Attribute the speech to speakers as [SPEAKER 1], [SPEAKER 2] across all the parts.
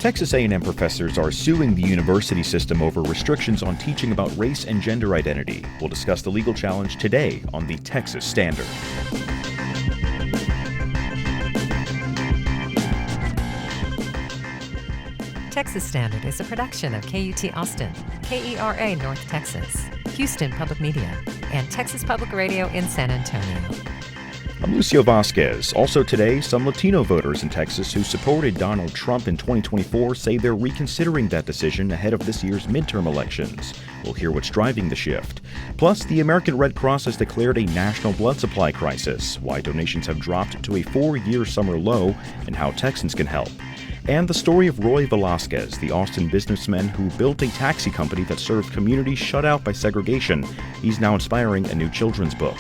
[SPEAKER 1] Texas A&M professors are suing the university system over restrictions on teaching about race and gender identity. We'll discuss the legal challenge today on the Texas Standard.
[SPEAKER 2] Texas Standard is a production of KUT Austin, KERA North Texas, Houston Public Media, and Texas Public Radio in San Antonio.
[SPEAKER 1] I'm Roy Velásquez. Also today, some Latino voters in Texas who supported Donald Trump in 2024 say they're reconsidering that decision ahead of this year's midterm elections. We'll hear what's driving the shift. Plus, the American Red Cross has declared a national blood supply crisis, why donations have dropped to a 4-year summer low, and how Texans can help. And the story of Roy Velásquez, the Austin businessman who built a taxi company that served communities shut out by segregation. He's now inspiring a new children's book.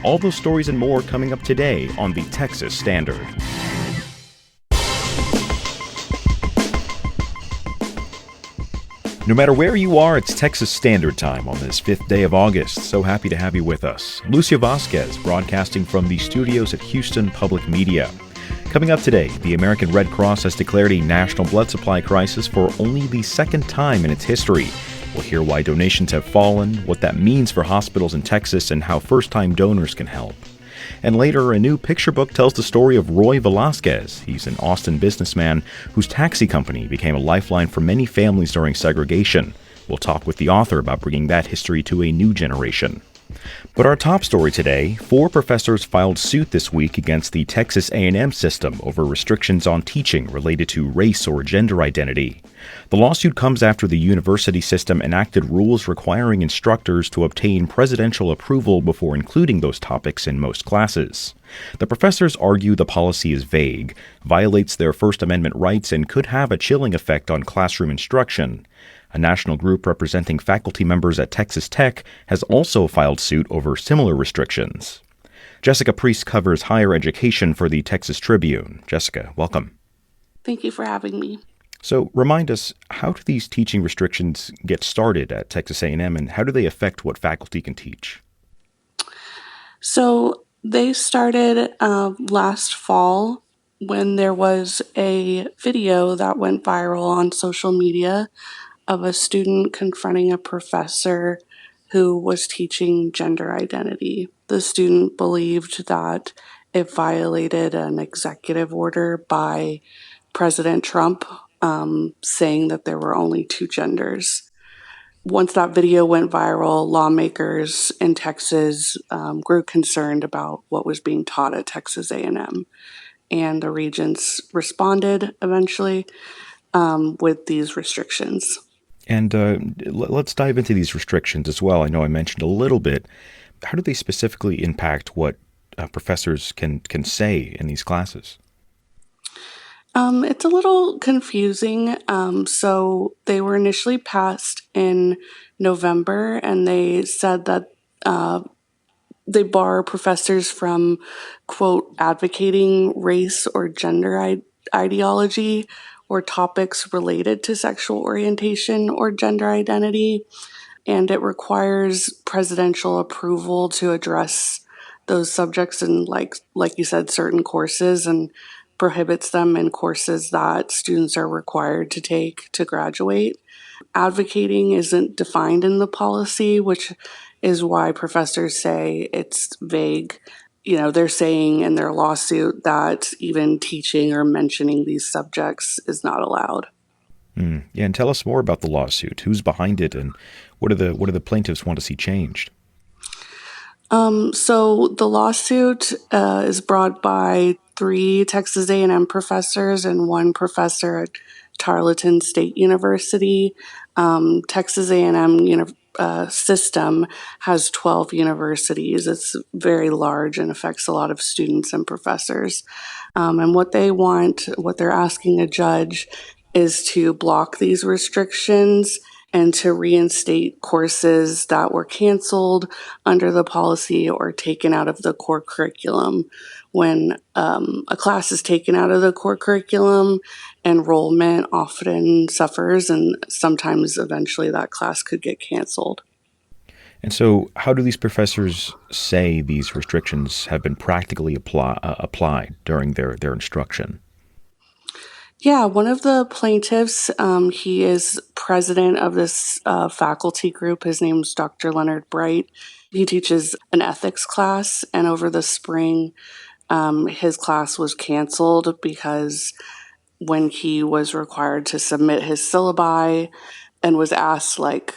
[SPEAKER 1] All those stories and more coming up today on the Texas Standard. No matter where you are, it's Texas Standard Time on this 5th day of August. So happy to have you with us. Roy Velásquez, broadcasting from the studios at Houston Public Media. Coming up today, the American Red Cross has declared a national blood supply crisis for only the second time in its history. We'll hear why donations have fallen, what that means for hospitals in Texas, and how first-time donors can help. And later, a new picture book tells the story of Roy Velásquez. He's an Austin businessman whose taxi company became a lifeline for many families during segregation. We'll talk with the author about bringing that history to a new generation. But our top story today, 4 professors filed suit this week against the Texas A&M system over restrictions on teaching related to race or gender identity. The lawsuit comes after the university system enacted rules requiring instructors to obtain presidential approval before including those topics in most classes. The professors argue the policy is vague, violates their First Amendment rights, and could have a chilling effect on classroom instruction. A national group representing faculty members at Texas Tech has also filed suit over similar restrictions. Jessica Priest covers higher education for the Texas Tribune. Jessica, welcome.
[SPEAKER 3] Thank you for having me.
[SPEAKER 1] So remind us, how do these teaching restrictions get started at Texas A&M, and how do they affect what faculty can teach?
[SPEAKER 3] So they started last fall when there was a video that went viral on social media of a student confronting a professor who was teaching gender identity. The student believed that it violated an executive order by President Trump, saying that there were only 2 genders. Once that video went viral, lawmakers in Texas grew concerned about what was being taught at Texas A&M, and the regents responded eventually with these restrictions.
[SPEAKER 1] And let's dive into these restrictions as well. I know I mentioned a little bit. How do they specifically impact what professors can say in these classes?
[SPEAKER 3] It's a little confusing. So they were initially passed in November, and they said that they bar professors from, quote, advocating race or gender ideology or topics related to sexual orientation or gender identity. And it requires presidential approval to address those subjects in, like you said, certain courses, and prohibits them in courses that students are required to take to graduate. Advocating isn't defined in the policy, which is why professors say it's vague. You know, they're saying in their lawsuit that even teaching or mentioning these subjects is not allowed.
[SPEAKER 1] Yeah, and tell us more about the lawsuit. Who's behind it, and what do the plaintiffs want to see changed?
[SPEAKER 3] So the lawsuit is brought by 3 Texas A&M professors and 1 professor at Tarleton State University. Texas A&M system has 12 universities. It's very large and affects a lot of students and professors. And what they're asking a judge is to block these restrictions and to reinstate courses that were canceled under the policy or taken out of the core curriculum. When a class is taken out of the core curriculum, enrollment often suffers, and sometimes eventually that class could get canceled.
[SPEAKER 1] And so how do these professors say these restrictions have been practically applied during their instruction?
[SPEAKER 3] Yeah, one of the plaintiffs, he is president of this faculty group. His name's Dr. Leonard Bright. He teaches an ethics class, and over the spring, his class was canceled because when he was required to submit his syllabi and was asked, like,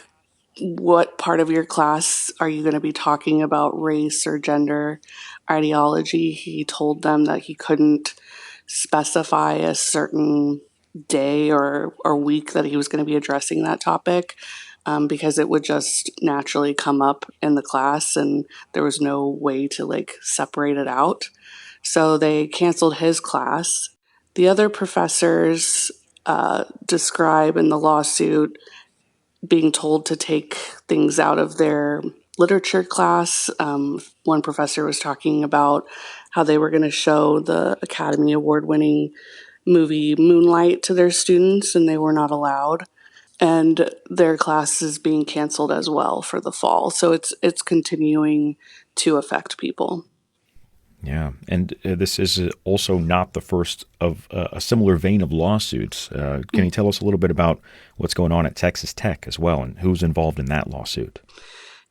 [SPEAKER 3] what part of your class are you going to be talking about race or gender ideology, he told them that he couldn't specify a certain day or week that he was going to be addressing that topic because it would just naturally come up in the class and there was no way to like separate it out. So they canceled his class. The other professors describe in the lawsuit being told to take things out of their literature class. One professor was talking about how they were going to show the Academy Award winning movie Moonlight to their students, and they were not allowed. And their class is being canceled as well for the fall. So it's continuing to affect people.
[SPEAKER 1] Yeah, and this is also not the first of a similar vein of lawsuits. Can you tell us a little bit about what's going on at Texas Tech as well and who's involved in that lawsuit?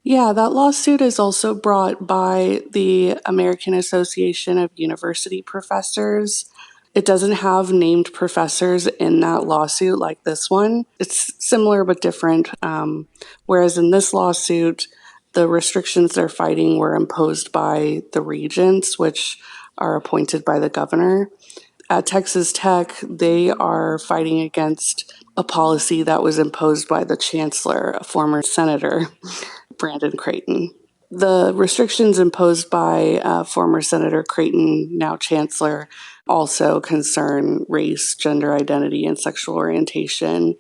[SPEAKER 3] Yeah, that lawsuit is also brought by the American Association of University Professors. It doesn't have named professors in that lawsuit like this one. It's similar but different. Whereas in this lawsuit, the restrictions they're fighting were imposed by the regents, which are appointed by the governor. At Texas Tech, they are fighting against a policy that was imposed by the chancellor, a former senator, Brandon Creighton. The restrictions imposed by former Senator Creighton, now Chancellor, also concern race, gender identity, and sexual orientation.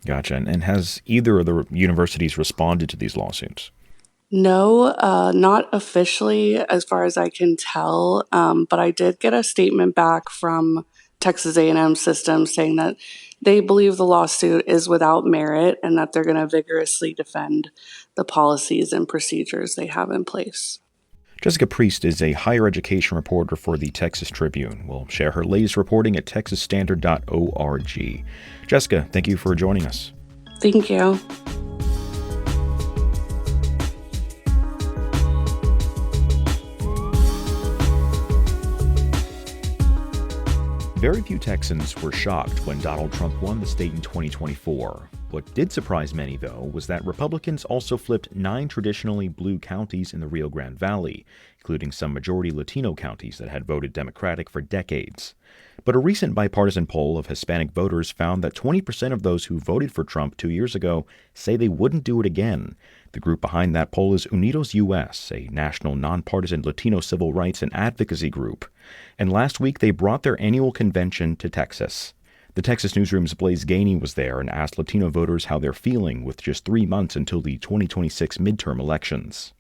[SPEAKER 1] Gotcha. And has either of the universities responded to these lawsuits?
[SPEAKER 3] No, not officially, as far as I can tell. But I did get a statement back from Texas A&M System saying that they believe the lawsuit is without merit and that they're going to vigorously defend the policies and procedures they have in place.
[SPEAKER 1] Jessica Priest is a higher education reporter for the Texas Tribune. We'll share her latest reporting at texasstandard.org. Jessica, thank you for joining us.
[SPEAKER 3] Thank you.
[SPEAKER 1] Very few Texans were shocked when Donald Trump won the state in 2024. What did surprise many, though, was that Republicans also flipped 9 traditionally blue counties in the Rio Grande Valley, including some majority Latino counties that had voted Democratic for decades. But a recent bipartisan poll of Hispanic voters found that 20% of those who voted for Trump 2 years ago say they wouldn't do it again. The group behind that poll is Unidos US, a national nonpartisan Latino civil rights and advocacy group. And last week they brought their annual convention to Texas. The Texas Newsroom's Blaise Gainey was there and asked Latino voters how they're feeling with just 3 months until the 2026 midterm elections.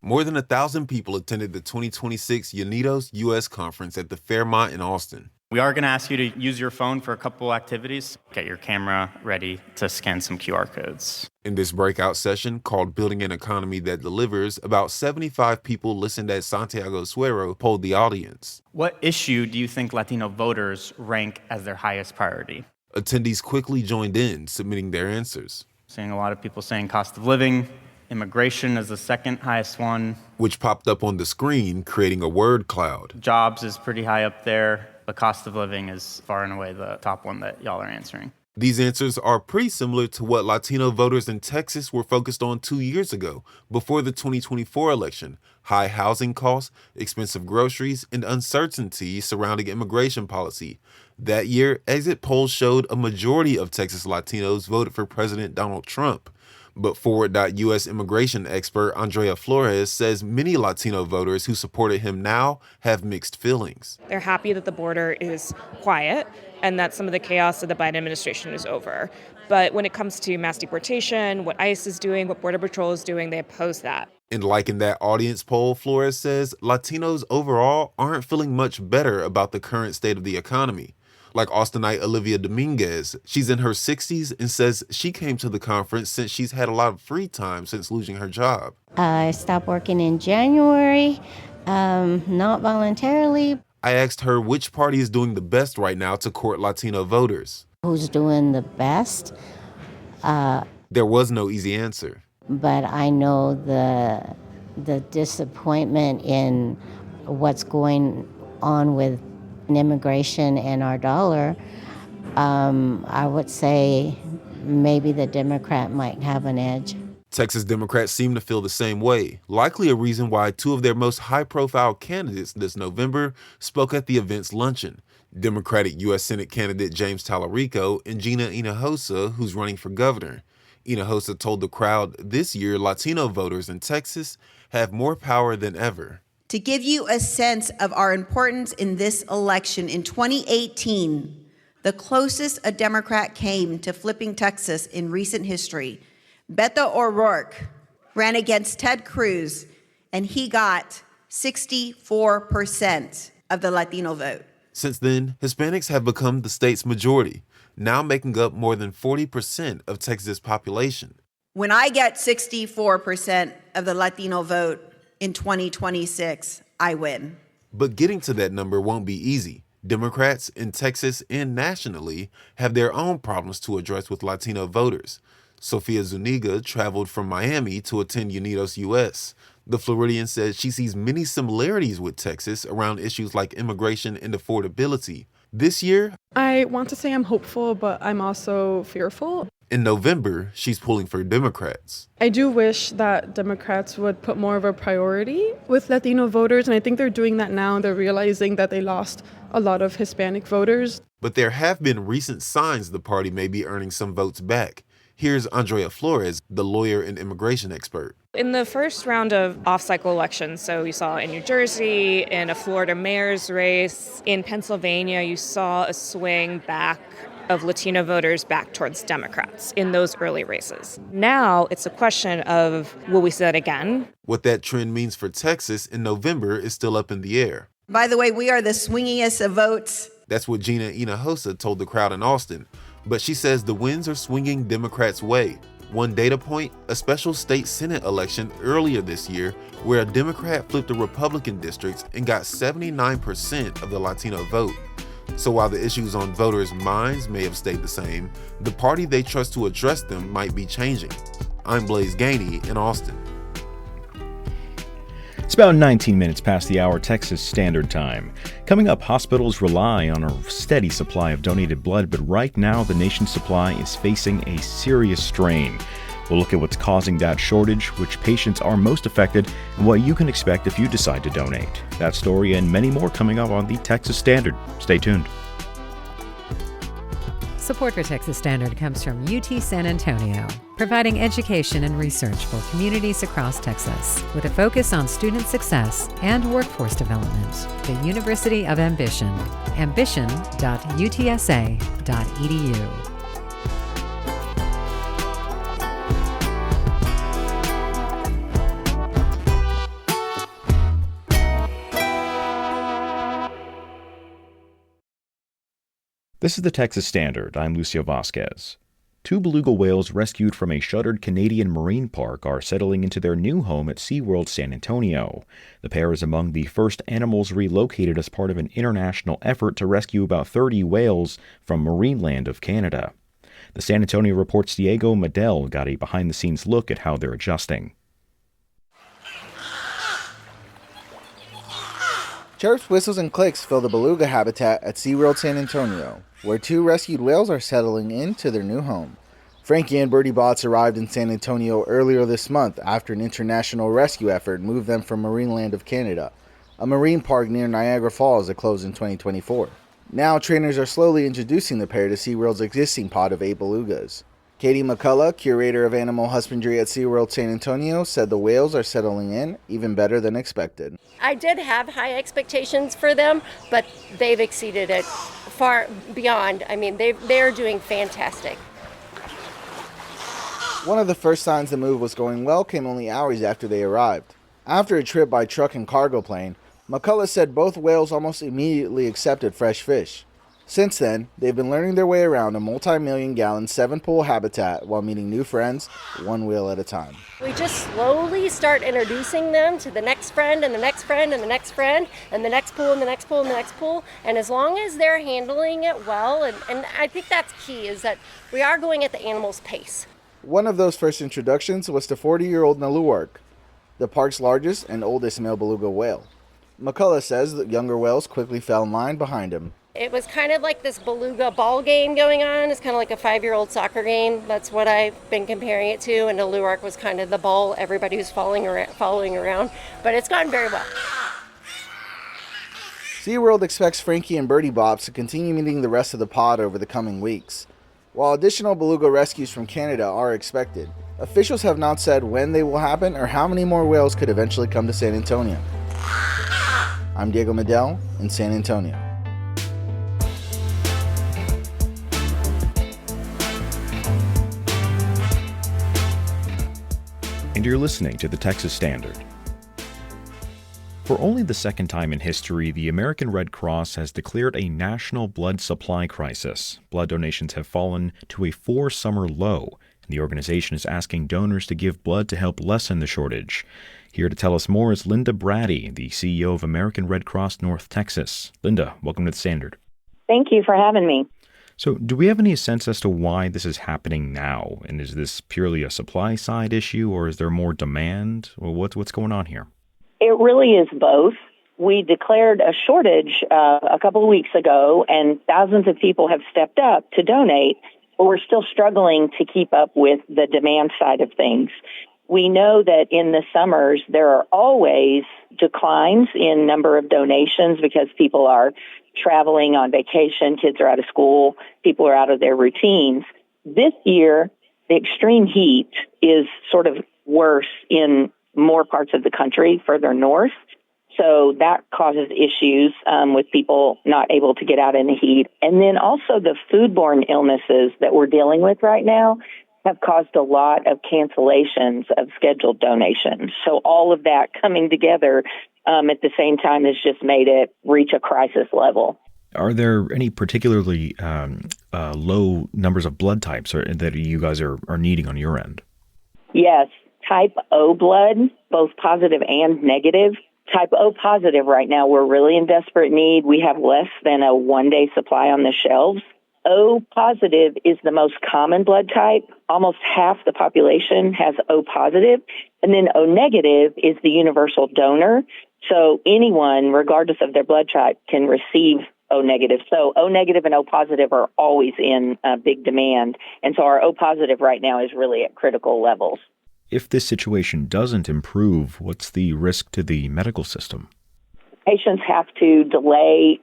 [SPEAKER 4] More than 1,000 people attended the 2026 Unidos US conference at the Fairmont in Austin.
[SPEAKER 5] We are going to ask you to use your phone for a couple activities. Get your camera ready to scan some QR codes.
[SPEAKER 4] In this breakout session called Building an Economy That Delivers, about 75 people listened as Santiago Suero polled the audience.
[SPEAKER 5] What issue do you think Latino voters rank as their highest priority?
[SPEAKER 4] Attendees quickly joined in, submitting their answers.
[SPEAKER 5] Seeing a lot of people saying cost of living, immigration is the second highest one.
[SPEAKER 4] Which popped up on the screen, creating a word cloud.
[SPEAKER 5] Jobs is pretty high up there. The cost of living is far and away the top one that y'all are answering.
[SPEAKER 4] These answers are pretty similar to what Latino voters in Texas were focused on 2 years ago, before the 2024 election: high housing costs, expensive groceries, and uncertainty surrounding immigration policy. That year, exit polls showed a majority of Texas Latinos voted for President Donald Trump. But Forward.us immigration expert Andrea Flores says many Latino voters who supported him now have mixed feelings.
[SPEAKER 6] They're happy that the border is quiet and that some of the chaos of the Biden administration is over. But when it comes to mass deportation, what ICE is doing, what Border Patrol is doing, they oppose that.
[SPEAKER 4] And like in that audience poll, Flores says Latinos overall aren't feeling much better about the current state of the economy. Like Austinite Olivia Dominguez, she's in her 60s and says she came to the conference since she's had a lot of free time since losing her job.
[SPEAKER 7] I stopped working in January, not voluntarily.
[SPEAKER 4] I asked her which party is doing the best right now to court Latino voters.
[SPEAKER 7] Who's doing the best?
[SPEAKER 4] There was no easy answer.
[SPEAKER 7] But I know the disappointment in what's going on with immigration and our dollar. I would say maybe the Democrat might have an edge.
[SPEAKER 4] Texas Democrats seem to feel the same way, likely a reason why two of their most high-profile candidates this November spoke at the event's luncheon. Democratic U.S. Senate candidate James Tallarico and Gina Hinojosa, who's running for governor. Hinojosa told the crowd this year Latino voters in Texas have more power than ever.
[SPEAKER 8] To give you a sense of our importance in this election, in 2018, the closest a Democrat came to flipping Texas in recent history, Beto O'Rourke ran against Ted Cruz, and he got 64% of the Latino vote.
[SPEAKER 4] Since then, Hispanics have become the state's majority, now making up more than 40% of Texas' population.
[SPEAKER 8] When I get 64% of the Latino vote in 2026, I win.
[SPEAKER 4] But getting to that number won't be easy. Democrats in Texas and nationally have their own problems to address with Latino voters. Sofia Zuniga traveled from Miami to attend Unidos US. The Floridian says she sees many similarities with Texas around issues like immigration and affordability. This year,
[SPEAKER 9] I want to say I'm hopeful, but I'm also fearful.
[SPEAKER 4] In November, she's pulling for Democrats.
[SPEAKER 9] I do wish that Democrats would put more of a priority with Latino voters, and I think they're doing that now. They're realizing that they lost a lot of Hispanic voters.
[SPEAKER 4] But there have been recent signs the party may be earning some votes back. Here's Andrea Flores, the lawyer and immigration expert.
[SPEAKER 6] In the first round of off-cycle elections, so you saw in New Jersey, in a Florida mayor's race, in Pennsylvania, you saw a swing back of Latino voters back towards Democrats in those early races. Now it's a question of, will we see that again?
[SPEAKER 4] What that trend means for Texas in November is still up in the air.
[SPEAKER 8] By the way, we are the swingiest of votes.
[SPEAKER 4] That's what Gina Hinojosa told the crowd in Austin. But she says the winds are swinging Democrats' way. One data point, a special state Senate election earlier this year where a Democrat flipped a Republican district and got 79% of the Latino vote. So while the issues on voters' minds may have stayed the same, the party they trust to address them might be changing. I'm Blaze Gainey in Austin.
[SPEAKER 1] It's about 19 minutes past the hour Texas Standard Time. Coming up, hospitals rely on a steady supply of donated blood, but right now the nation's supply is facing a serious strain. We'll look at what's causing that shortage, which patients are most affected, and what you can expect if you decide to donate. That story and many more coming up on the Texas Standard. Stay tuned.
[SPEAKER 2] Support for Texas Standard comes from UT San Antonio, providing education and research for communities across Texas, with a focus on student success and workforce development. The University of Ambition, ambition.utsa.edu.
[SPEAKER 1] This is the Texas Standard. I'm Lucio Vasquez. Two beluga whales rescued from a shuttered Canadian marine park are settling into their new home at SeaWorld San Antonio. The pair is among the first animals relocated as part of an international effort to rescue about 30 whales from Marineland of Canada. The San Antonio Report's Diego Medel got a behind-the-scenes look at how they're adjusting.
[SPEAKER 10] Chirps, whistles, and clicks fill the beluga habitat at SeaWorld San Antonio, where two rescued whales are settling into their new home. Frankie and Bertie Botts arrived in San Antonio earlier this month after an international rescue effort moved them from Marineland of Canada, a marine park near Niagara Falls that closed in 2024. Now, trainers are slowly introducing the pair to SeaWorld's existing pod of 8 belugas. Katie McCullough, curator of animal husbandry at SeaWorld San Antonio, said the whales are settling in even better than expected.
[SPEAKER 11] I did have high expectations for them, but they've exceeded it far beyond. I mean, they're doing fantastic.
[SPEAKER 10] One of the first signs the move was going well came only hours after they arrived. After a trip by truck and cargo plane, McCullough said both whales almost immediately accepted fresh fish. Since then, they've been learning their way around a multi-million-gallon 7-pool habitat while meeting new friends, one wheel at a time.
[SPEAKER 11] We just slowly start introducing them to the next friend and the next friend and the next friend and the next pool and the next pool and the next pool. And as long as they're handling it well, and I think that's key, is that we are going at the animal's pace.
[SPEAKER 10] One of those first introductions was to 40-year-old Naluark, the park's largest and oldest male beluga whale. McCullough says that younger whales quickly fell in line behind him.
[SPEAKER 11] It was kind of like this beluga ball game going on. It's kind of like a 5-year-old soccer game. That's what I've been comparing it to. And the Naluark was kind of the ball everybody was following around. But it's gone very well.
[SPEAKER 10] SeaWorld expects Frankie and Birdie Bops to continue meeting the rest of the pod over the coming weeks. While additional beluga rescues from Canada are expected, officials have not said when they will happen or how many more whales could eventually come to San Antonio. I'm Diego Medel in San Antonio.
[SPEAKER 1] And you're listening to the Texas Standard. For only the second time in history, the American Red Cross has declared a national blood supply crisis. Blood donations have fallen to a 4-summer low, and the organization is asking donors to give blood to help lessen the shortage. Here to tell us more is Linda Brady, the CEO of American Red Cross North Texas. Linda, welcome to the Standard.
[SPEAKER 12] Thank you for having me.
[SPEAKER 1] So do we have any sense as to why this is happening now? And is this purely a supply side issue, or is there more demand? Well, what's going on here?
[SPEAKER 12] It really is both. We declared a shortage a couple of weeks ago, and thousands of people have stepped up to donate, but we're still struggling to keep up with the demand side of things. We know that in the summers, there are always declines in number of donations because people are traveling on vacation, kids are out of school, people are out of their routines. This year, the extreme heat is sort of worse in more parts of the country further north. So that causes issues with people not able to get out in the heat. And then also the foodborne illnesses that we're dealing with right now have caused a lot of cancellations of scheduled donations. So all of that coming together at the same time has just made it reach a crisis level.
[SPEAKER 1] Are there any particularly low numbers of blood types that you guys are needing on your end?
[SPEAKER 12] Yes. Type O blood, both positive and negative. Type O positive right now, we're really in desperate need. We have less than a 1-day supply on the shelves. O positive is the most common blood type. Almost half the population has O positive. And then O negative is the universal donor. So anyone, regardless of their blood type, can receive O negative. So O negative and O positive are always in big demand. And so our O positive right now is really at critical levels.
[SPEAKER 1] If this situation doesn't improve, what's the risk to the medical system?
[SPEAKER 12] Patients have to delay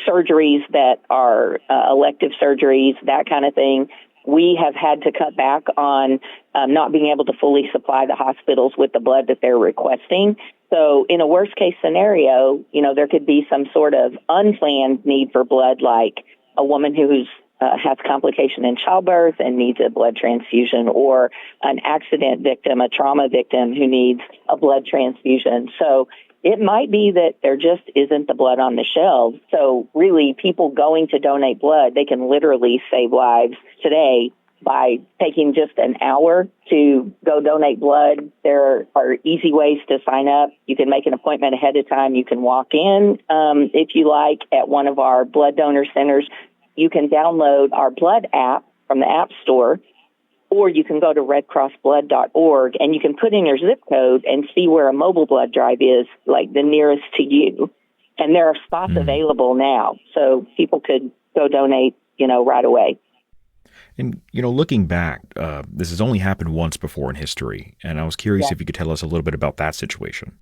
[SPEAKER 12] surgeries that are elective surgeries, that kind of thing. We have had to cut back on not being able to fully supply the hospitals with the blood that they're requesting. So in a worst case scenario, there could be some sort of unplanned need for blood, like a woman who's has complication in childbirth and needs a blood transfusion, or an accident victim, a trauma victim who needs a blood transfusion. So it might be that there just isn't the blood on the shelves. So really, people going to donate blood, they can literally save lives today by taking just an hour to go donate blood. There are easy ways to sign up. You can make an appointment ahead of time. You can walk in, if you like, at one of our blood donor centers. You can download our blood app from the App Store, or you can go to redcrossblood.org and you can put in your zip code and see where a mobile blood drive is, like the nearest to you. And there are spots available now, so people could go donate, right away.
[SPEAKER 1] And, looking back, this has only happened once before in history, and I was curious if you could tell us a little bit about that situation.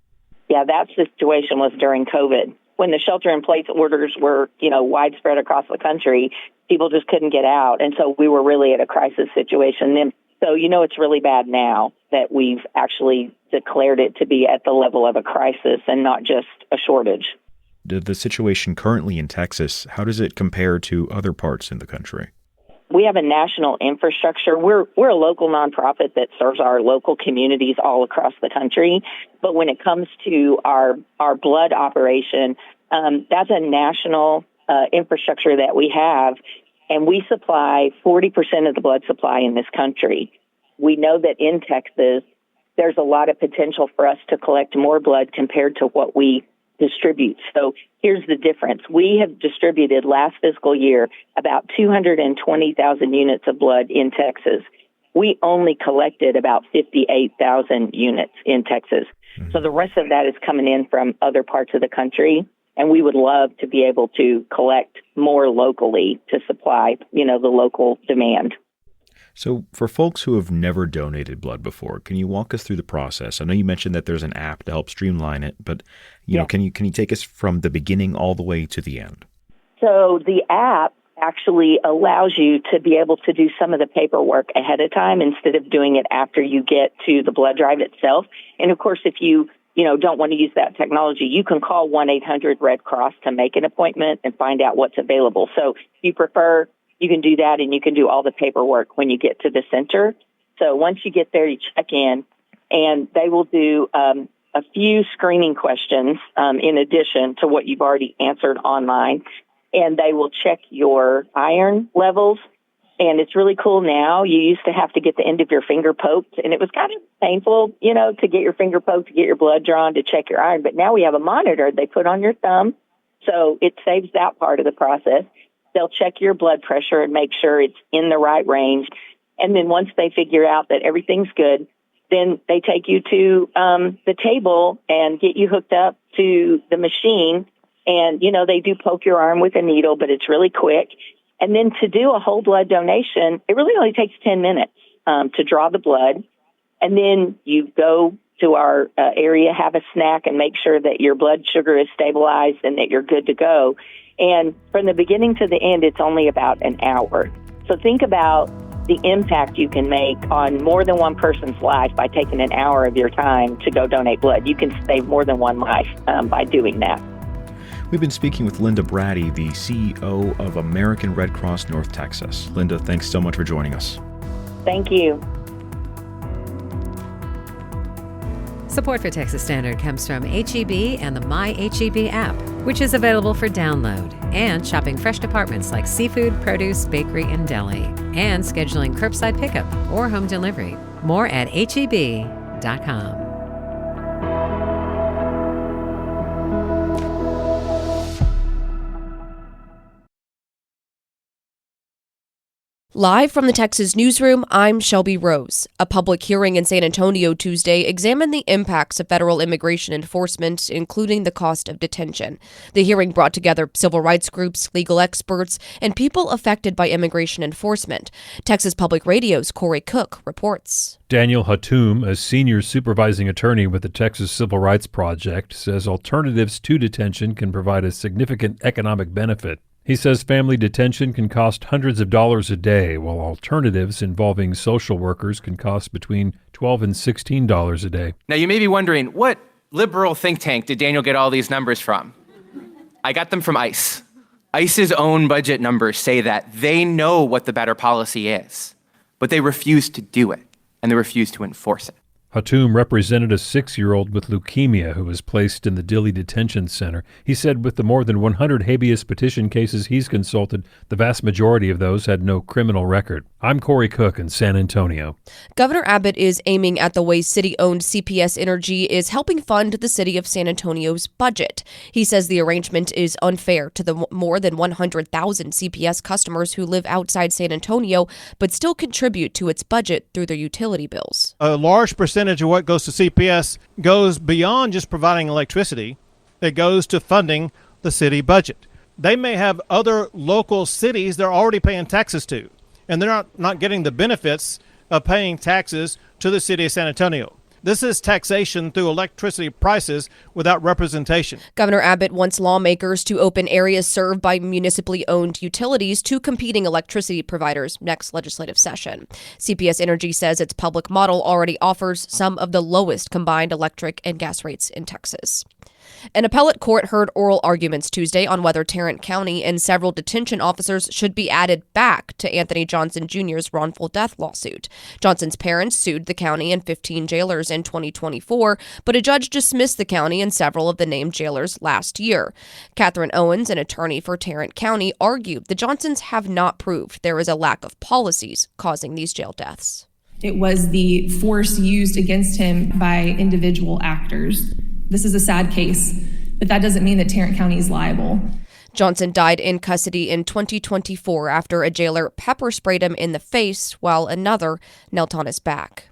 [SPEAKER 12] Yeah, that situation was during COVID. When the shelter-in-place orders were, widespread across the country, people just couldn't get out. And so we were really at a crisis situation then. So, it's really bad now that we've actually declared it to be at the level of a crisis and not just a shortage.
[SPEAKER 1] The situation currently in Texas, how does it compare to other parts in the country?
[SPEAKER 12] We have a national infrastructure. We're a local nonprofit that serves our local communities all across the country. But when it comes to our blood operation, that's a national infrastructure that we have, and we supply 40% of the blood supply in this country. We know that in Texas, there's a lot of potential for us to collect more blood compared to what we distribute. So here's the difference. We have distributed last fiscal year about 220,000 units of blood in Texas. We only collected about 58,000 units in Texas. So the rest of that is coming in from other parts of the country, and we would love to be able to collect more locally to supply, the local demand.
[SPEAKER 1] So for folks who have never donated blood before, can you walk us through the process? I know you mentioned that there's an app to help streamline it, but can you take us from the beginning all the way to the end?
[SPEAKER 12] So the app actually allows you to be able to do some of the paperwork ahead of time instead of doing it after you get to the blood drive itself. And of course, if you don't want to use that technology, you can call 1-800-RED Cross to make an appointment and find out what's available. So if you prefer, you can do that, and you can do all the paperwork when you get to the center. So once you get there, you check in, and they will do a few screening questions in addition to what you've already answered online, and they will check your iron levels. And it's really cool now. You used to have to get the end of your finger poked, and it was kind of painful, to get your finger poked, to get your blood drawn, to check your iron. But now we have a monitor they put on your thumb, so it saves that part of the process. They'll check your blood pressure and make sure it's in the right range. And then once they figure out that everything's good, then they take you to the table and get you hooked up to the machine. And, they do poke your arm with a needle, but it's really quick. And then to do a whole blood donation, it really only takes 10 minutes to draw the blood. And then you go to our area, have a snack, and make sure that your blood sugar is stabilized and that you're good to go. And from the beginning to the end, it's only about an hour. So think about the impact you can make on more than one person's life by taking an hour of your time to go donate blood. You can save more than one life by doing that.
[SPEAKER 1] We've been speaking with Linda Brady, the CEO of American Red Cross North Texas. Linda, thanks so much for joining us.
[SPEAKER 12] Thank you.
[SPEAKER 2] Support for Texas Standard comes from HEB and the My HEB app, which is available for download, and shopping fresh departments like seafood, produce, bakery, and deli, and scheduling curbside pickup or home delivery. More at heb.com.
[SPEAKER 13] Live from the Texas Newsroom, I'm Shelby Rose. A public hearing in San Antonio Tuesday examined the impacts of federal immigration enforcement, including the cost of detention. The hearing brought together civil rights groups, legal experts, and people affected by immigration enforcement. Texas Public Radio's Corey Cook reports.
[SPEAKER 14] Daniel Hatum, a senior supervising attorney with the Texas Civil Rights Project, says alternatives to detention can provide a significant economic benefit. He says family detention can cost hundreds of dollars a day, while alternatives involving social workers can cost between $12 and $16 a day.
[SPEAKER 15] Now, you may be wondering, what liberal think tank did Daniel get all these numbers from? I got them from ICE. ICE's own budget numbers say that they know what the better policy is, but they refuse to do it, and they refuse to enforce it.
[SPEAKER 14] Hatum represented a 6-year-old with leukemia who was placed in the Dilley Detention Center. He said with the more than 100 habeas petition cases he's consulted, the vast majority of those had no criminal record. I'm Corey Cook in San Antonio.
[SPEAKER 13] Governor Abbott is aiming at the way city-owned CPS Energy is helping fund the city of San Antonio's budget. He says the arrangement is unfair to the more than 100,000 CPS customers who live outside San Antonio but still contribute to its budget through their utility bills.
[SPEAKER 16] A large percentage of what goes to CPS goes beyond just providing electricity. It goes to funding the city budget. They may have other local cities they're already paying taxes to, and they're not getting the benefits of paying taxes to the city of San Antonio. This is taxation through electricity prices without representation.
[SPEAKER 13] Governor Abbott wants lawmakers to open areas served by municipally owned utilities to competing electricity providers next legislative session. CPS Energy says its public model already offers some of the lowest combined electric and gas rates in Texas. An appellate court heard oral arguments Tuesday on whether Tarrant County and several detention officers should be added back to Anthony Johnson Jr.'s wrongful death lawsuit. Johnson's parents sued the county and 15 jailers in 2024, but a judge dismissed the county and several of the named jailers last year. Catherine Owens, an attorney for Tarrant County, argued the Johnsons have not proved there is a lack of policies causing these jail deaths.
[SPEAKER 17] It was the force used against him by individual actors. This is a sad case, but that doesn't mean that Tarrant County is liable.
[SPEAKER 13] Johnson died in custody in 2024 after a jailer pepper sprayed him in the face while another knelt on his back.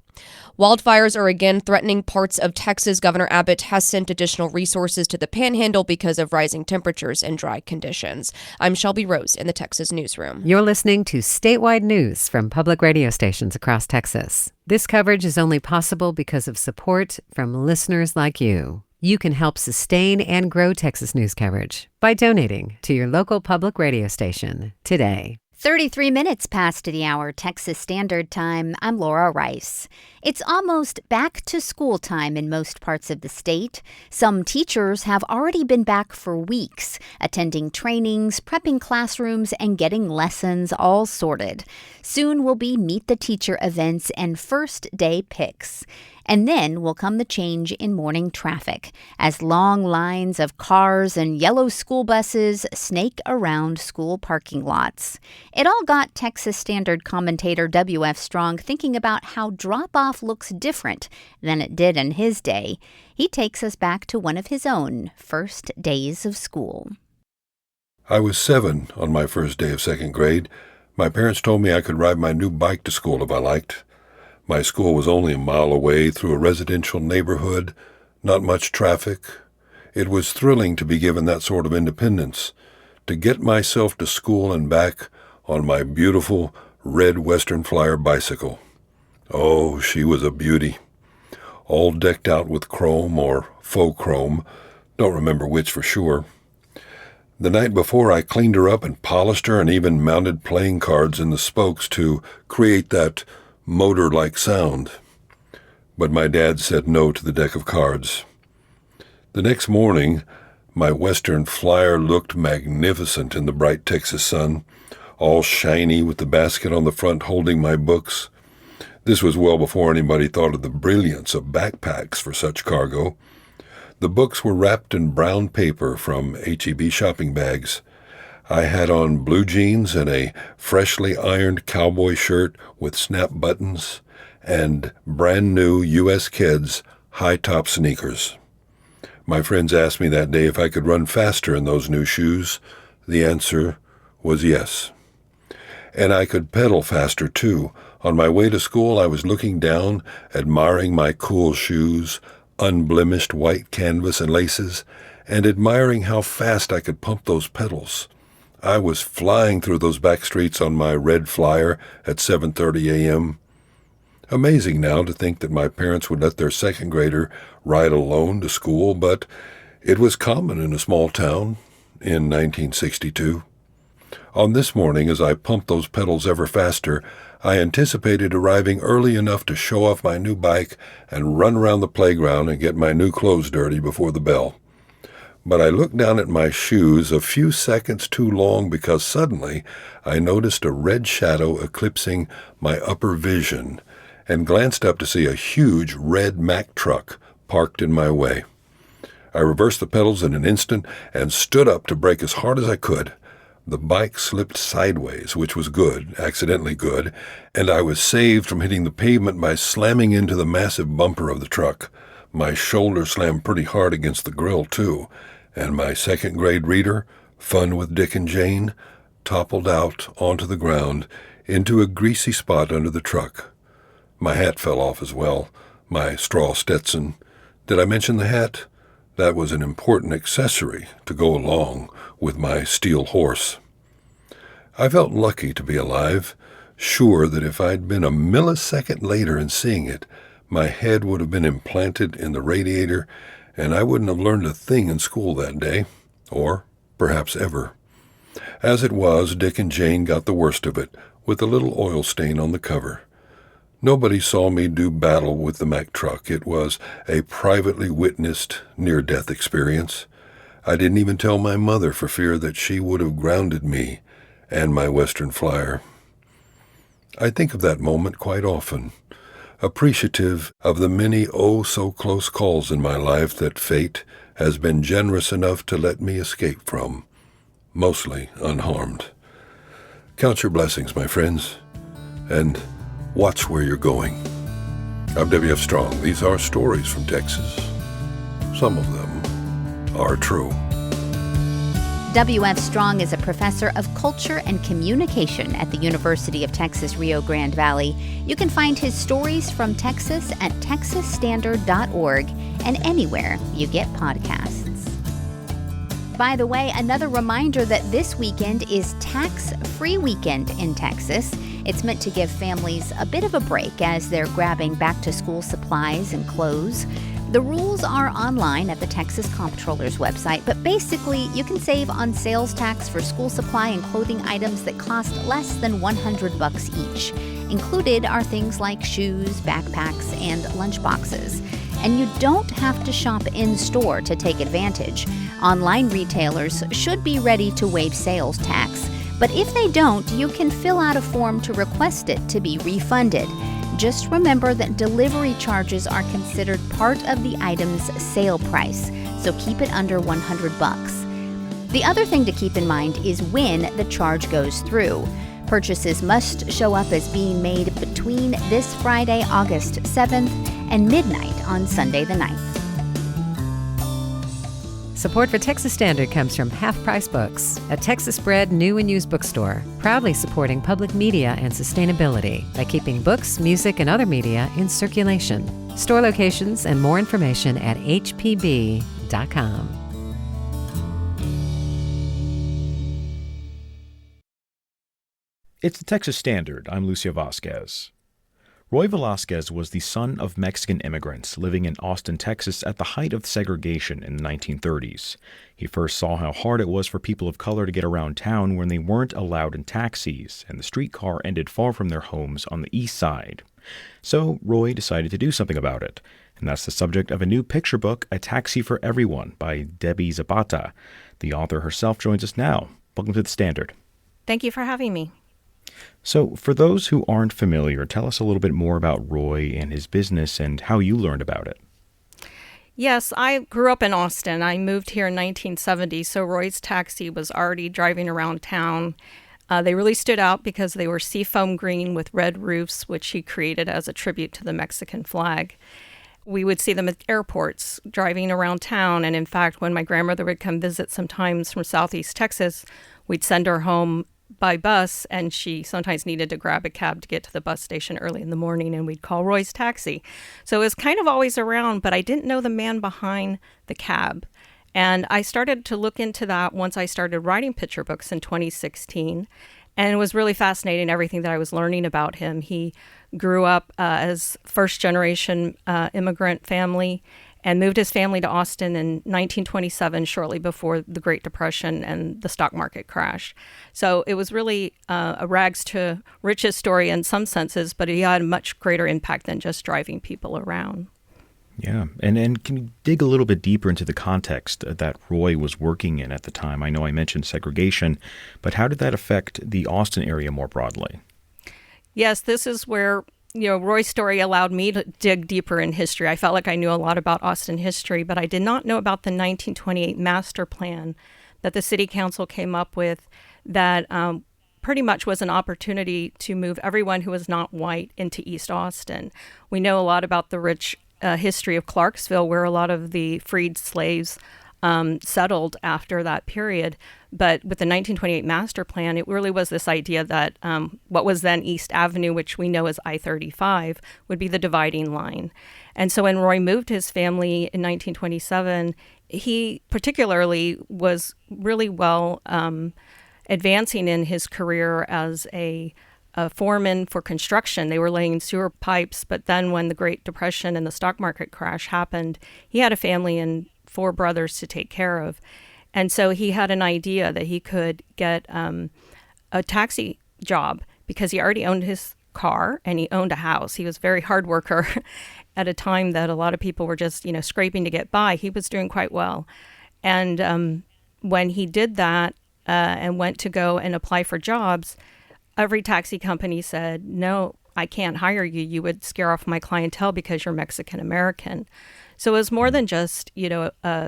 [SPEAKER 13] Wildfires are again threatening parts of Texas. Governor Abbott has sent additional resources to the Panhandle because of rising temperatures and dry conditions. I'm Shelby Rose in the Texas Newsroom.
[SPEAKER 2] You're listening to statewide news from public radio stations across Texas. This coverage is only possible because of support from listeners like you. You can help sustain and grow Texas news coverage by donating to your local public radio station today.
[SPEAKER 18] 33 minutes past the hour, Texas Standard Time. I'm Laura Rice. It's almost back to school time in most parts of the state. Some teachers have already been back for weeks, attending trainings, prepping classrooms, and getting lessons all sorted. Soon will be Meet the Teacher events and first day picks. And then will come the change in morning traffic as long lines of cars and yellow school buses snake around school parking lots. It all got Texas Standard commentator W.F. Strong thinking about how drop-off looks different than it did in his day. He takes us back to one of his own first days of school.
[SPEAKER 19] I was 7 on my first day of second grade. My parents told me I could ride my new bike to school if I liked. My school was only a mile away through a residential neighborhood, not much traffic. It was thrilling to be given that sort of independence, to get myself to school and back on my beautiful red Western Flyer bicycle. Oh, she was a beauty. All decked out with chrome or faux chrome, don't remember which for sure. The night before, I cleaned her up and polished her and even mounted playing cards in the spokes to create that motor-like sound. But my dad said no to the deck of cards. The next morning, my Western Flyer looked magnificent in the bright Texas sun, all shiny with the basket on the front holding my books. This was well before anybody thought of the brilliance of backpacks for such cargo. The books were wrapped in brown paper from H-E-B shopping bags. I had on blue jeans and a freshly ironed cowboy shirt with snap buttons and brand new U.S. Kids high-top sneakers. My friends asked me that day if I could run faster in those new shoes. The answer was yes. And I could pedal faster, too. On my way to school, I was looking down, admiring my cool shoes, unblemished white canvas and laces, and admiring how fast I could pump those pedals. I was flying through those back streets on my red Flyer at 7:30 a.m. Amazing now to think that my parents would let their second grader ride alone to school, but it was common in a small town in 1962. On this morning, as I pumped those pedals ever faster, I anticipated arriving early enough to show off my new bike and run around the playground and get my new clothes dirty before the bell. But I looked down at my shoes a few seconds too long because suddenly I noticed a red shadow eclipsing my upper vision and glanced up to see a huge red Mack truck parked in my way. I reversed the pedals in an instant and stood up to brake as hard as I could. The bike slipped sideways, which was good, accidentally good, and I was saved from hitting the pavement by slamming into the massive bumper of the truck. My shoulder slammed pretty hard against the grill, too, and my second grade reader, Fun with Dick and Jane, toppled out onto the ground into a greasy spot under the truck. My hat fell off as well, my straw Stetson. Did I mention the hat? That was an important accessory to go along with my steel horse. I felt lucky to be alive, sure that if I'd been a millisecond later in seeing it, my head would have been implanted in the radiator, and I wouldn't have learned a thing in school that day, or perhaps ever. As it was, Dick and Jane got the worst of it, with a little oil stain on the cover. Nobody saw me do battle with the Mack truck. It was a privately witnessed near-death experience. I didn't even tell my mother for fear that she would have grounded me and my Western Flyer. I think of that moment quite often, appreciative of the many oh-so-close calls in my life that fate has been generous enough to let me escape from, mostly unharmed. Count your blessings, my friends, and watch where you're going. I'm W.F. Strong. These are stories from Texas. Some of them are true.
[SPEAKER 18] W.F. Strong is a professor of culture and communication at the University of Texas Rio Grande Valley. You can find his stories from Texas at texasstandard.org and anywhere you get podcasts. By the way, another reminder that this weekend is tax-free weekend in Texas. It's meant to give families a bit of a break as they're grabbing back-to-school supplies and clothes. The rules are online at the Texas Comptroller's website, but basically you can save on sales tax for school supply and clothing items that cost less than $100 each. Included are things like shoes, backpacks, and lunchboxes. And you don't have to shop in-store to take advantage. Online retailers should be ready to waive sales tax, but if they don't, you can fill out a form to request it to be refunded. Just remember that delivery charges are considered part of the item's sale price, so keep it under $100. The other thing to keep in mind is when the charge goes through. Purchases must show up as being made between this Friday, August 7th, and midnight on Sunday the 9th.
[SPEAKER 2] Support for Texas Standard comes from Half Price Books, a Texas-bred new and used bookstore, proudly supporting public media and sustainability by keeping books, music, and other media in circulation. Store locations and more information at hpb.com.
[SPEAKER 1] It's the Texas Standard. I'm Lucio Vasquez. Roy Velásquez was the son of Mexican immigrants living in Austin, Texas at the height of segregation in the 1930s. He first saw how hard it was for people of color to get around town when they weren't allowed in taxis, and the streetcar ended far from their homes on the east side. So Roy decided to do something about it, and that's the subject of a new picture book, A Taxi for Everyone, by Debbie Zapata. The author herself joins us now. Welcome to the Standard.
[SPEAKER 20] Thank you for having me.
[SPEAKER 1] So, for those who aren't familiar, tell us a little bit more about Roy and his business and how you learned about it.
[SPEAKER 20] Yes, I grew up in Austin. I moved here in 1970, so Roy's Taxi was already driving around town. They really stood out because they were seafoam green with red roofs, which he created as a tribute to the Mexican flag. We would see them at airports driving around town, and in fact, when my grandmother would come visit sometimes from Southeast Texas, we'd send her home by bus, and she sometimes needed to grab a cab to get to the bus station early in the morning, and we'd call Roy's Taxi. So it was kind of always around, but I didn't know the man behind the cab. And I started to look into that once I started writing picture books in 2016. And it was really fascinating, everything that I was learning about him. He grew up as first-generation immigrant family and moved his family to Austin in 1927, shortly before the Great Depression and the stock market crash. So it was really a rags to riches story in some senses, but he had a much greater impact than just driving people around.
[SPEAKER 1] Yeah, and can you dig a little bit deeper into the context that Roy was working in at the time? I know I mentioned segregation, but how did that affect the Austin area more broadly?
[SPEAKER 20] Yes, this is where Roy's story allowed me to dig deeper in history. I felt like I knew a lot about Austin history, but I did not know about the 1928 master plan that the city council came up with that pretty much was an opportunity to move everyone who was not white into East Austin. We know a lot about the rich history of Clarksville, where a lot of the freed slaves settled after that period. But with the 1928 master plan, it really was this idea that what was then East Avenue, which we know as I-35, would be the dividing line. And so when Roy moved his family in 1927, he particularly was really well advancing in his career as a foreman for construction. They were laying sewer pipes, but then when the Great Depression and the stock market crash happened, he had a family and 4 brothers to take care of. And so he had an idea that he could get a taxi job because he already owned his car and he owned a house. He was a very hard worker at a time that a lot of people were just, scraping to get by. He was doing quite well. And when he did that and went to go and apply for jobs, every taxi company said, no, I can't hire you. You would scare off my clientele because you're Mexican American. So it was more than just,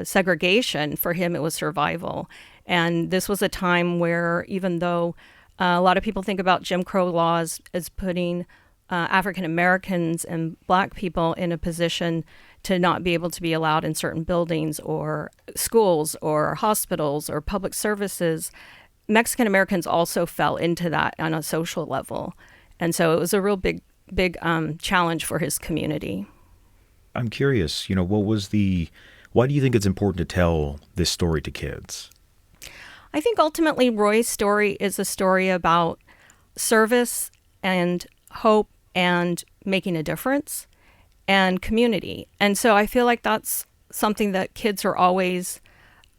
[SPEAKER 20] segregation. For him, it was survival. And this was a time where, even though a lot of people think about Jim Crow laws as putting African Americans and Black people in a position to not be able to be allowed in certain buildings or schools or hospitals or public services, Mexican Americans also fell into that on a social level. And so it was a real big challenge for his community.
[SPEAKER 1] I'm curious, why do you think it's important to tell this story to kids?
[SPEAKER 20] I think ultimately Roy's story is a story about service and hope and making a difference and community. And so I feel like that's something that kids are always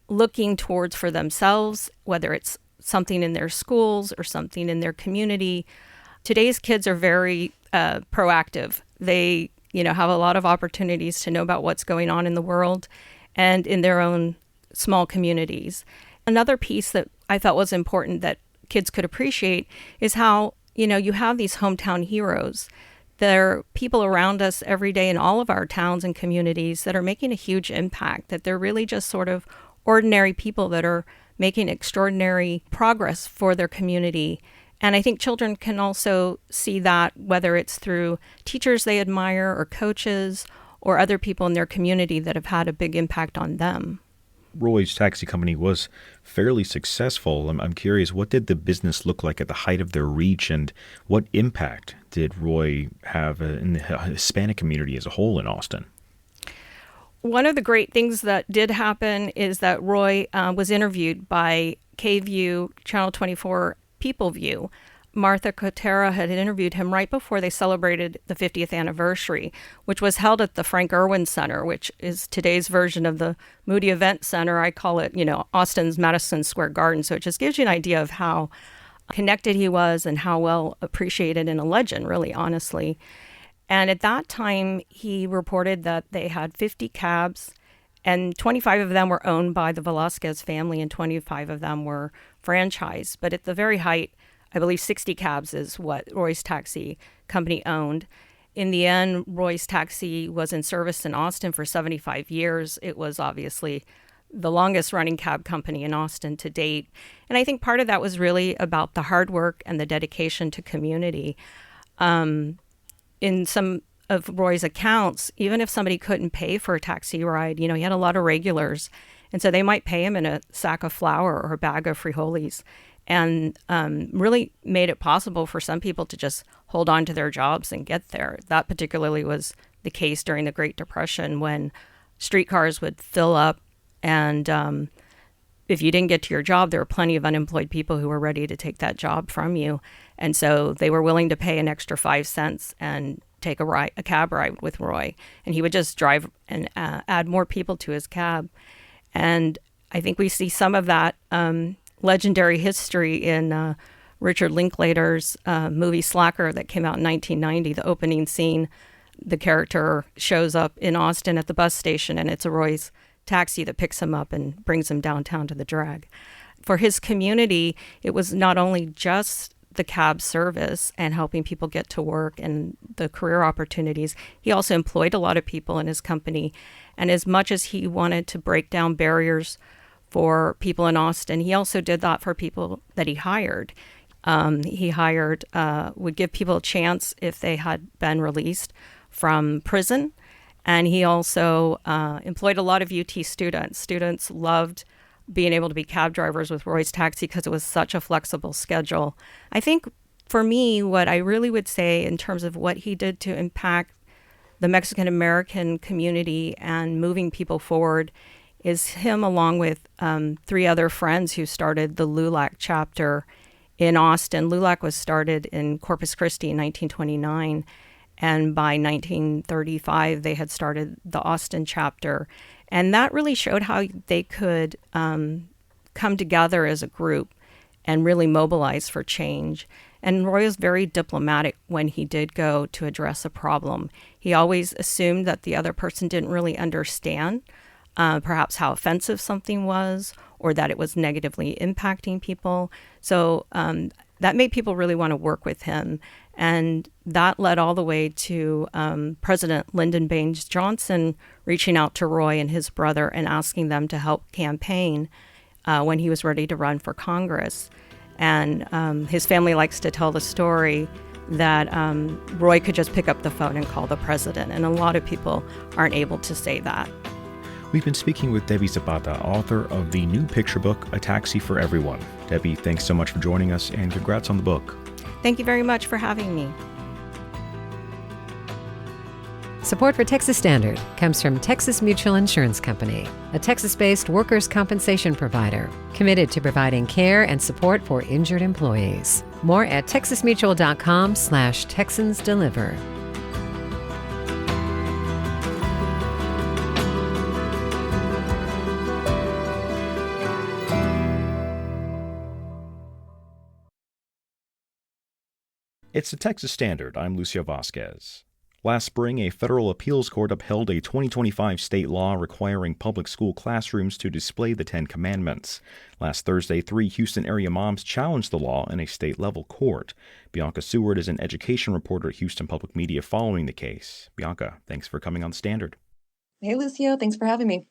[SPEAKER 20] looking towards for themselves, whether it's something in their schools or something in their community. Today's kids are very proactive. They, have a lot of opportunities to know about what's going on in the world and in their own small communities. Another piece that I thought was important that kids could appreciate is how, you have these hometown heroes. There are people around us every day in all of our towns and communities that are making a huge impact, that they're really just sort of ordinary people that are making extraordinary progress for their community. And I think children can also see that, whether it's through teachers they admire or coaches or other people in their community that have had a big impact on them.
[SPEAKER 1] Roy's taxi company was fairly successful. I'm curious, what did the business look like at the height of their reach, and what impact did Roy have in the Hispanic community as a whole in Austin?
[SPEAKER 20] One of the great things that did happen is that Roy was interviewed by KView, Channel 24 People View. Martha Cotera had interviewed him right before they celebrated the 50th anniversary, which was held at the Frank Irwin Center, which is today's version of the Moody Event Center. I call it, Austin's Madison Square Garden. So it just gives you an idea of how connected he was and how well appreciated, and a legend, really, honestly. And at that time, he reported that they had 50 cabs, and 25 of them were owned by the Velásquez family, and 25 of them were franchised. But at the very height, I believe 60 cabs is what Roy's Taxi Company owned. In the end, Roy's Taxi was in service in Austin for 75 years. It was obviously the longest running cab company in Austin to date. And I think part of that was really about the hard work and the dedication to community. In some of Roy's accounts, even if somebody couldn't pay for a taxi ride, he had a lot of regulars. And so they might pay him in a sack of flour or a bag of frijoles, and really made it possible for some people to just hold on to their jobs and get there. That particularly was the case during the Great Depression, when streetcars would fill up, and if you didn't get to your job, there were plenty of unemployed people who were ready to take that job from you. And so they were willing to pay an extra 5 cents and take a cab ride with Roy. And he would just drive and add more people to his cab. And I think we see some of that legendary history in Richard Linklater's movie Slacker that came out in 1990. The opening scene, the character shows up in Austin at the bus station, and it's a Roy's Taxi that picks him up and brings him downtown to the drag. For his community, it was not only just the cab service and helping people get to work and the career opportunities. He also employed a lot of people in his company. And as much as he wanted to break down barriers for people in Austin, he also did that for people that he hired. Would give people a chance if they had been released from prison. And he also employed a lot of UT students. Students loved being able to be cab drivers with Roy's Taxi because it was such a flexible schedule. I think for me, what I really would say in terms of what he did to impact the Mexican American community and moving people forward is him, along with 3 other friends who started the LULAC chapter in Austin. LULAC was started in Corpus Christi in 1929. And by 1935, they had started the Austin chapter. And that really showed how they could come together as a group and really mobilize for change. And Roy was very diplomatic when he did go to address a problem. He always assumed that the other person didn't really understand perhaps how offensive something was or that it was negatively impacting people. So that made people really want to work with him. And that led all the way to President Lyndon Baines Johnson reaching out to Roy and his brother and asking them to help campaign when he was ready to run for Congress. And his family likes to tell the story that Roy could just pick up the phone and call the president. And a lot of people aren't able to say that.
[SPEAKER 1] We've been speaking with Debbie Zapata, author of the new picture book, A Taxi for Everyone. Debbie, thanks so much for joining us, and congrats on the book.
[SPEAKER 20] Thank you very much for having me.
[SPEAKER 2] Support for Texas Standard comes from Texas Mutual Insurance Company, a Texas-based workers' compensation provider committed to providing care and support for injured employees. More at texasmutual.com/TexansDeliver.
[SPEAKER 1] It's the Texas Standard. I'm Lucio Vasquez. Last spring, a federal appeals court upheld a 2025 state law requiring public school classrooms to display the Ten Commandments. Last Thursday, 3 Houston area moms challenged the law in a state-level court. Bianca Seward is an education reporter at Houston Public Media following the case. Bianca, thanks for coming on the Standard.
[SPEAKER 21] Hey, Lucio. Thanks for having me.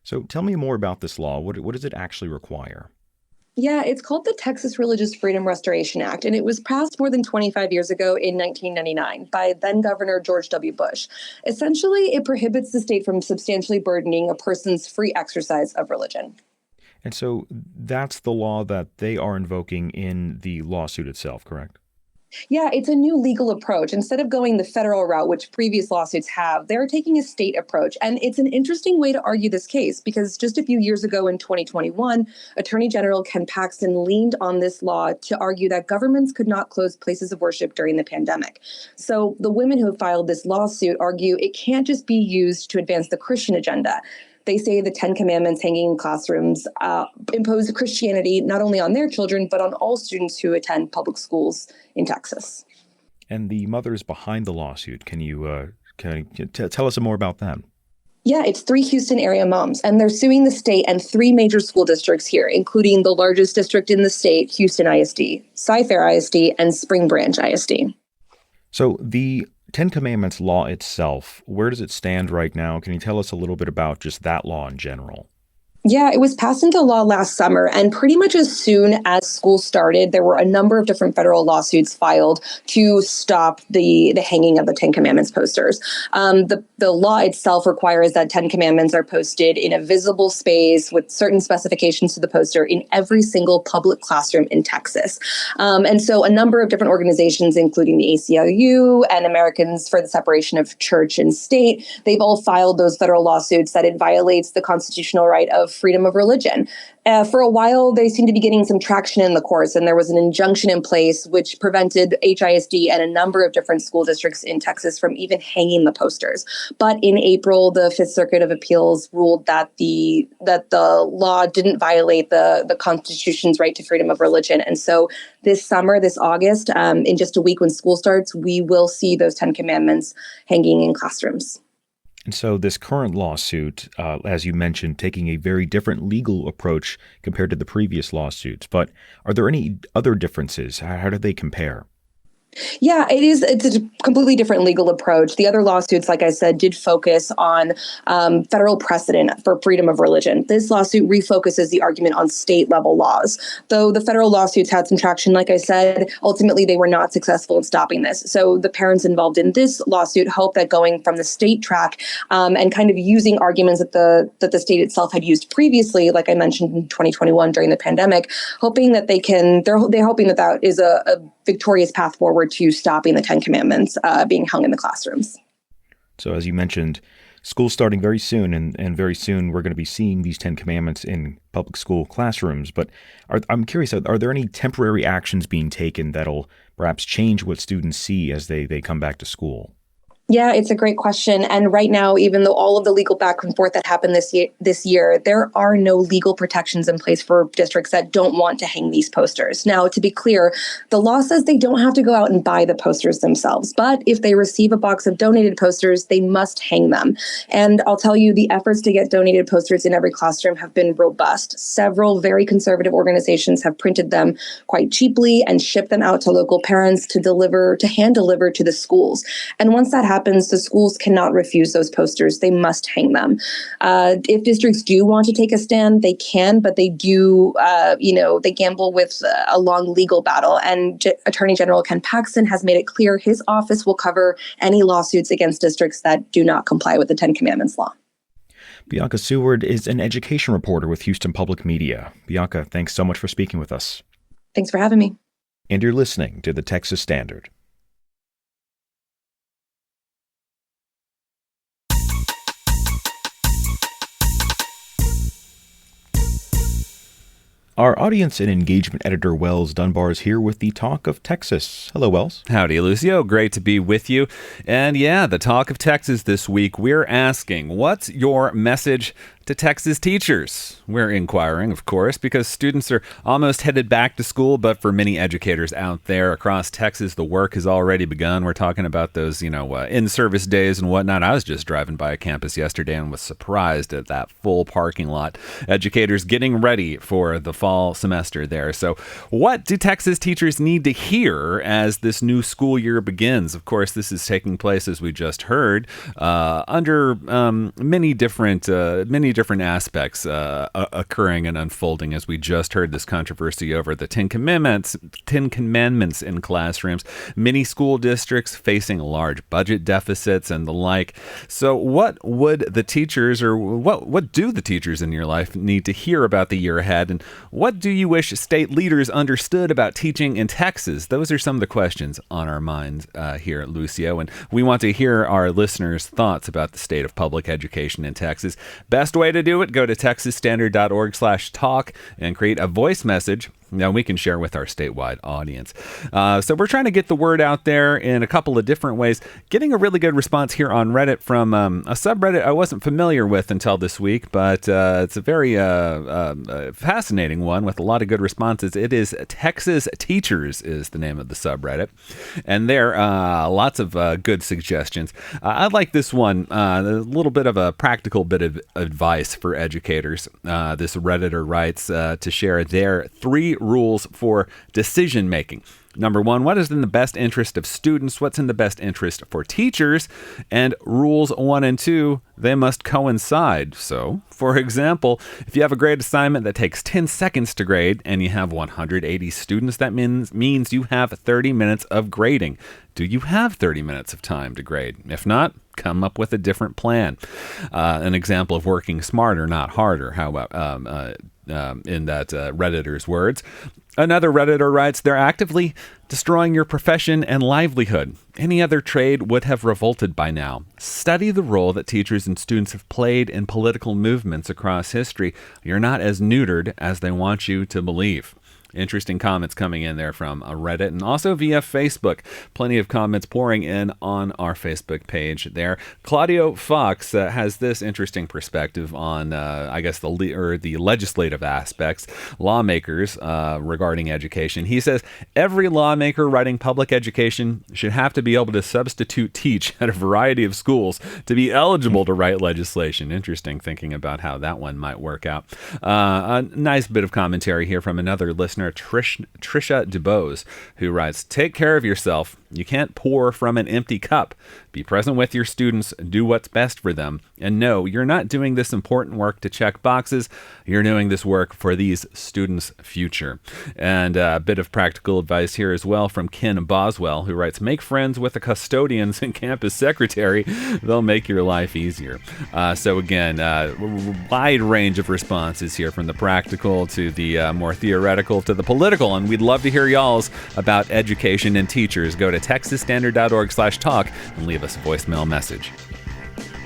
[SPEAKER 1] So tell me more about this law. What does it actually require?
[SPEAKER 21] Yeah, it's called the Texas Religious Freedom Restoration Act, and it was passed more than 25 years ago in 1999 by then Governor George W. Bush. Essentially, it prohibits the state from substantially burdening a person's free exercise of religion.
[SPEAKER 1] And so that's the law that they are invoking in the lawsuit itself, correct?
[SPEAKER 21] Yeah, it's a new legal approach. Instead of going the federal route, which previous lawsuits have, they're taking a state approach. And it's an interesting way to argue this case because just a few years ago in 2021, Attorney General Ken Paxton leaned on this law to argue that governments could not close places of worship during the pandemic. So the women who have filed this lawsuit argue it can't just be used to advance the Christian agenda. They say the Ten Commandments hanging in classrooms impose Christianity not only on their children, but on all students who attend public schools in Texas.
[SPEAKER 1] And the mothers behind the lawsuit, can you tell us more about them?
[SPEAKER 21] Yeah, it's 3 Houston area moms, and they're suing the state and 3 major school districts here, including the largest district in the state, Houston ISD, Cy-Fair ISD, and Spring Branch ISD.
[SPEAKER 1] So the Ten Commandments law itself, where does it stand right now? Can you tell us a little bit about just that law in general?
[SPEAKER 21] Yeah, it was passed into law last summer, and pretty much as soon as school started, there were a number of different federal lawsuits filed to stop the hanging of the Ten Commandments posters. The law itself requires that Ten Commandments are posted in a visible space with certain specifications to the poster in every single public classroom in Texas. And so a number of different organizations, including the ACLU and Americans for the Separation of Church and State, they've all filed those federal lawsuits that it violates the constitutional right of freedom of religion. For a while, they seemed to be getting some traction in the courts, and there was an injunction in place which prevented HISD and a number of different school districts in Texas from even hanging the posters. But in April, the Fifth Circuit of Appeals ruled that the law didn't violate the Constitution's right to freedom of religion. And so this summer, this August, in just a week when school starts, we will see those Ten Commandments hanging in classrooms.
[SPEAKER 1] And so this current lawsuit, as you mentioned, taking a very different legal approach compared to the previous lawsuits. But are there any other differences? How do they compare?
[SPEAKER 21] Yeah, it's a completely different legal approach. The other lawsuits, like I said, did focus on federal precedent for freedom of religion. This lawsuit refocuses the argument on state level laws. Though the federal lawsuits had some traction, like I said, ultimately they were not successful in stopping this. So the parents involved in this lawsuit hope that going from the state track and kind of using arguments that the state itself had used previously, like I mentioned in 2021 during the pandemic, hoping that they're hoping that is a victorious path forward to stopping the Ten Commandments being hung in the classrooms.
[SPEAKER 1] So as you mentioned, school's starting very soon, and very soon we're going to be seeing these Ten Commandments in public school classrooms. But I'm curious, are there any temporary actions being taken that'll perhaps change what students see as they come back to school?
[SPEAKER 21] Yeah, it's a great question. And right now, even though all of the legal back and forth that happened this year, there are no legal protections in place for districts that don't want to hang these posters. Now, to be clear, the law says they don't have to go out and buy the posters themselves. But if they receive a box of donated posters, they must hang them. And I'll tell you, the efforts to get donated posters in every classroom have been robust. Several very conservative organizations have printed them quite cheaply and shipped them out to local parents to hand deliver to the schools. And once that happens, the schools cannot refuse those posters. They must hang them. If districts do want to take a stand, they can, but they do, they gamble with a long legal battle. And Attorney General Ken Paxton has made it clear his office will cover any lawsuits against districts that do not comply with the Ten Commandments law.
[SPEAKER 1] Bianca Seward is an education reporter with Houston Public Media. Bianca, thanks so much for speaking with us.
[SPEAKER 21] Thanks for having me.
[SPEAKER 1] And you're listening to the Texas Standard. Our audience and engagement editor, Wells Dunbar, is here with the Talk of Texas. Hello, Wells.
[SPEAKER 3] Howdy, Lucio. Great to be with you. And yeah, the Talk of Texas this week, we're asking, what's your message to Texas teachers? We're inquiring, of course, because students are almost headed back to school, but for many educators out there across Texas, the work has already begun. We're talking about those, in-service days and whatnot. I was just driving by a campus yesterday and was surprised at that full parking lot. Educators getting ready for the fall semester there. So what do Texas teachers need to hear as this new school year begins? Of course, this is taking place, as we just heard, under many different aspects occurring and unfolding, as we just heard this controversy over the Ten Commandments in classrooms, many school districts facing large budget deficits and the like. So what would the teachers, or what do the teachers in your life need to hear about the year ahead? And what do you wish state leaders understood about teaching in Texas? Those are some of the questions on our minds here at Lucio, and we want to hear our listeners' thoughts about the state of public education in Texas. Best way to do it, go to texasstandard.org/talk and create a voice message. Now we can share with our statewide audience. So we're trying to get the word out there in a couple of different ways. Getting a really good response here on Reddit from a subreddit I wasn't familiar with until this week, but it's a very fascinating one with a lot of good responses. It is Texas Teachers is the name of the subreddit, and there are lots of good suggestions. I like this one, a little bit of a practical bit of advice for educators. This Redditor writes to share their 3 rules for decision making. Number 1, what is in the best interest of students? What's in the best interest for teachers? And rules 1 and 2, they must coincide. So, for example, if you have a grade assignment that takes 10 seconds to grade and you have 180 students, that means you have 30 minutes of grading. Do you have 30 minutes of time to grade? If not, come up with a different plan. An example of working smarter, not harder. How about in that Redditor's words? Another Redditor writes, they're actively destroying your profession and livelihood. Any other trade would have revolted by now. Study the role that teachers and students have played in political movements across history. You're not as neutered as they want you to believe. Interesting comments coming in there from Reddit and also via Facebook. Plenty of comments pouring in on our Facebook page there. Claudio Fox has this interesting perspective on, the legislative aspects, lawmakers regarding education. He says, every lawmaker writing public education should have to be able to substitute teach at a variety of schools to be eligible to write legislation. Interesting thinking about how that one might work out. A nice bit of commentary here from another listener, Trisha DeBose, who writes, take care of yourself. You can't pour from an empty cup. Be present with your students, do what's best for them, and know you're not doing this important work to check boxes. You're doing this work for these students' future. And a bit of practical advice here as well from Ken Boswell, who writes, make friends with the custodians and campus secretary. They'll make your life easier. So again, wide range of responses here, from the practical to the more theoretical to the political, and we'd love to hear y'all's about education and teachers. Go to texasstandard.org/talk and leave us a voicemail message.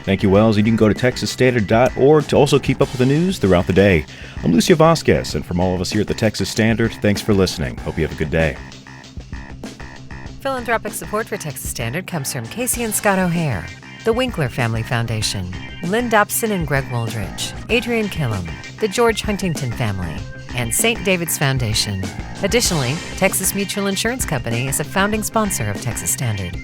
[SPEAKER 1] Thank you, Wells. You can go to texasstandard.org to also keep up with the news throughout the day. I'm Lucio Vasquez, and from all of us here at the Texas Standard, thanks for listening. Hope you have a good day.
[SPEAKER 2] Philanthropic support for Texas Standard comes from Casey and Scott O'Hare, the Winkler Family Foundation, Lynn Dobson and Greg Woldridge, Adrian Killam, the George Huntington family, and St. David's Foundation. Additionally, Texas Mutual Insurance Company is a founding sponsor of Texas Standard.